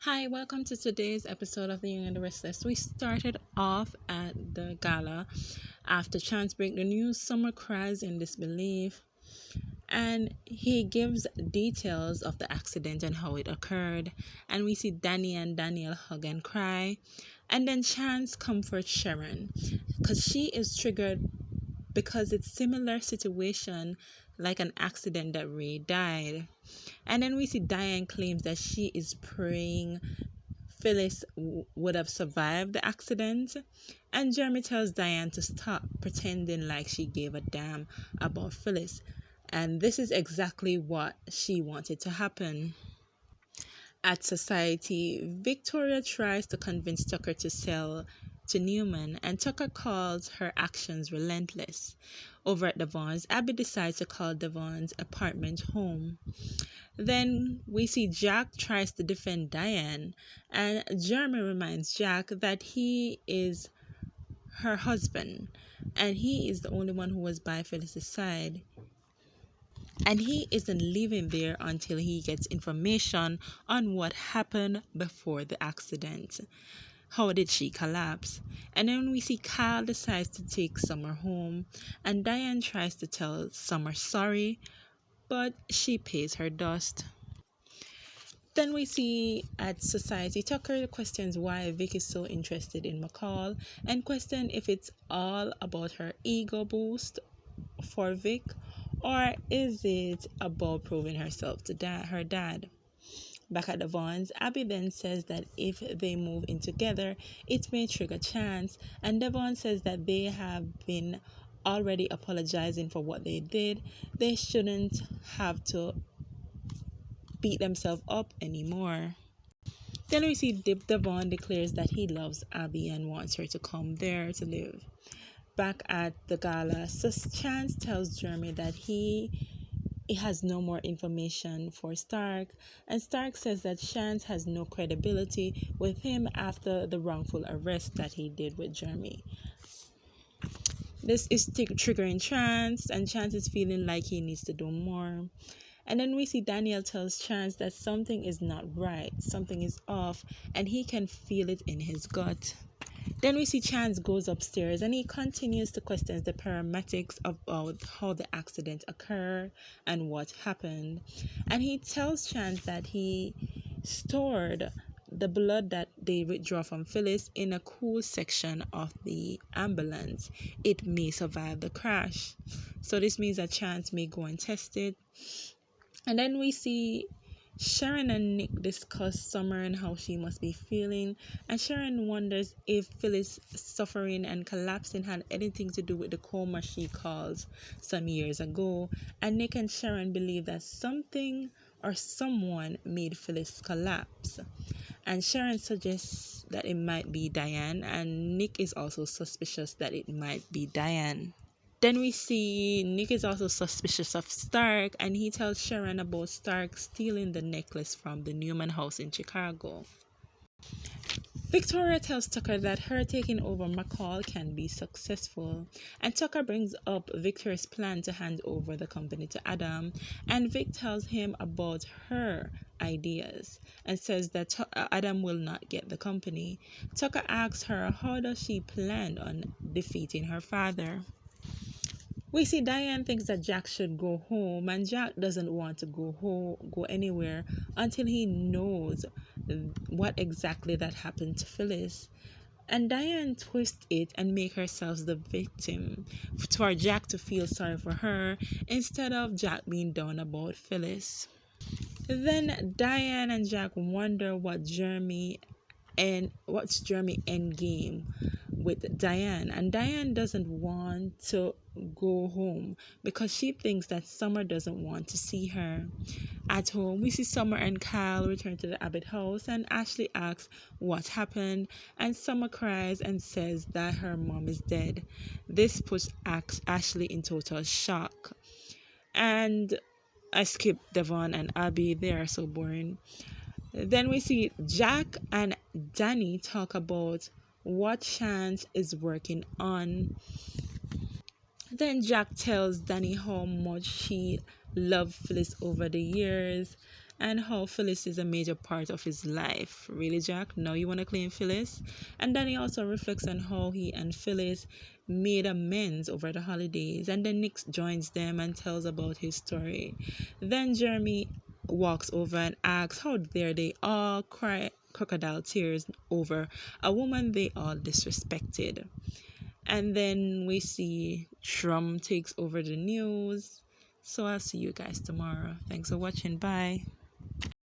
Hi, welcome to today's episode of The Young and the Restless. We started off at the gala after Chance break the news. Summer cries in disbelief, and he gives details of the accident and how it occurred. And we see Danny and Daniel hug and cry, and then Chance comforts Sharon because she is triggered because it's similar situation like an accident that Ray died. And then we see Diane claims that she is praying Phyllis would have survived the accident, and Jeremy tells Diane to stop pretending like she gave a damn about Phyllis. And this is exactly what she wanted to happen. At Society, Victoria tries to convince Tucker to sell to Newman, and Tucker calls her actions relentless. Over at Devon's, Abby decides to call Devon's apartment home. Then we see Jack tries to defend Diane, and Jeremy reminds Jack that he is her husband and he is the only one who was by Phyllis's side. And he isn't leaving there until he gets information on what happened before the accident. How did she collapse? And then we see Kyle decides to take Summer home, and Diane tries to tell Summer sorry, but she pays her dust. Then we see at Society, Tucker questions why Vic is so interested in McCall and question if it's all about her ego boost for Vic or is it about proving herself to her dad. Back at the Vaughns, Abby then says that if they move in together, it may trigger Chance, and Devon says that they have been already apologizing for what they did. They shouldn't have to beat themselves up anymore. Then we see Dip Devon declares that he loves Abby and wants her to come there to live. Back at the gala, Chance tells Jeremy that he has no more information for Stark, and Stark says that Chance has no credibility with him after the wrongful arrest that he did with Jeremy. This is triggering Chance, and Chance is feeling like he needs to do more. And then we see Daniel tells Chance that something is not right, something is off, and he can feel it in his gut. Then we see Chance goes upstairs and he continues to question the paramedics about how the accident occurred and what happened. And he tells Chance that he stored the blood that they withdraw from Phyllis in a cool section of the ambulance. It may survive the crash. So this means that Chance may go and test it. And then we see Sharon and Nick discuss Summer and how she must be feeling, and Sharon wonders if Phyllis' suffering and collapsing had anything to do with the coma she caused some years ago, and Nick and Sharon believe that something or someone made Phyllis collapse. And Sharon suggests that it might be Diane, and Nick is also suspicious that it might be Diane. Then we see Nick is also suspicious of Stark, and he tells Sharon about Stark stealing the necklace from the Newman house in Chicago. Victoria tells Tucker that her taking over McCall can be successful, and Tucker brings up Victoria's plan to hand over the company to Adam, and Vic tells him about her ideas and says that Adam will not get the company. Tucker asks her how does she plan on defeating her father. We see Diane thinks that Jack should go home, and Jack doesn't want to go anywhere until he knows what exactly that happened to Phyllis. And Diane twists it and make herself the victim for Jack to feel sorry for her instead of Jack being down about Phyllis. Then Diane and Jack wonder what's Jeremy end game with Diane, and Diane doesn't want to go home because she thinks that Summer doesn't want to see her. At home, we see Summer and Kyle return to the Abbott house, and Ashley asks what happened, and Summer cries and says that her mom is dead. This puts Ashley in total shock. And I skipped Devon and Abby, they are so boring. Then we see Jack and Danny talk about what Chance is working on. Then Jack tells Danny how much he loved Phyllis over the years, and how Phyllis is a major part of his life. Really, Jack? Now you want to claim Phyllis? And then he also reflects on how he and Phyllis made amends over the holidays. And then Nick joins them and tells about his story. Then Jeremy walks over and asks how dare they all cry crocodile tears over a woman they all disrespected. And then we see Trump takes over the news. So I'll see you guys tomorrow. Thanks for watching. Bye.